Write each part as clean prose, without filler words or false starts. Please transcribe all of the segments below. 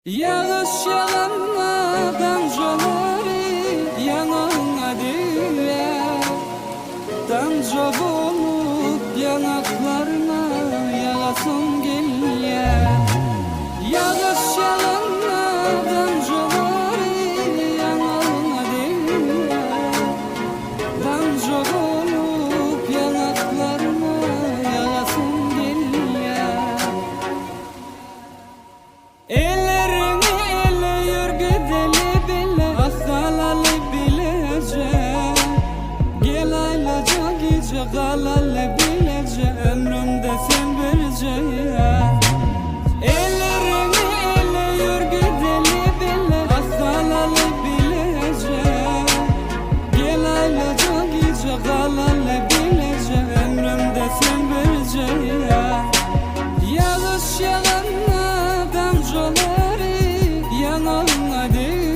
Yağış yağanmadan jolari yanağına diye Damca bulup yanaklarına yağasın geliye Yağış yağanmadan jolari yanağına diye Damca bulup yanaklarına yağasın geliye Galalı bilece ömrümde sen vereceğim Ellerini ele yürgüdeli bile Galalı bilece Gel aylaca gice galalı bilece ömrümde sen vereceğim Yağış yağanma damcaları yanağına diye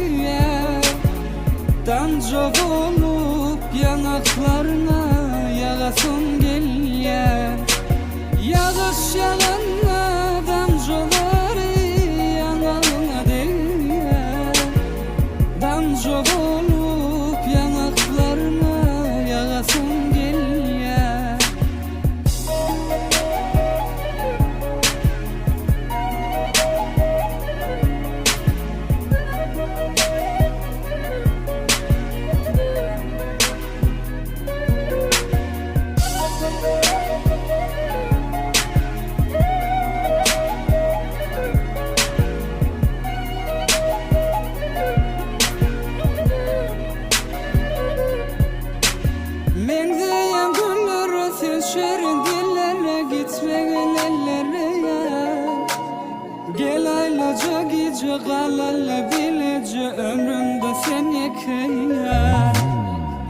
Damca olup yanaklarına yağasın geliye Yağış yağanma damcaları yanağına diye Damca olup yanaklarına yağasın geliye Şerin dillere gitmeyin ellere Gel aylaca gice galalı bilece ömrümde sen yekeye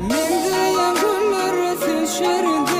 Men diyen günler ötün şerin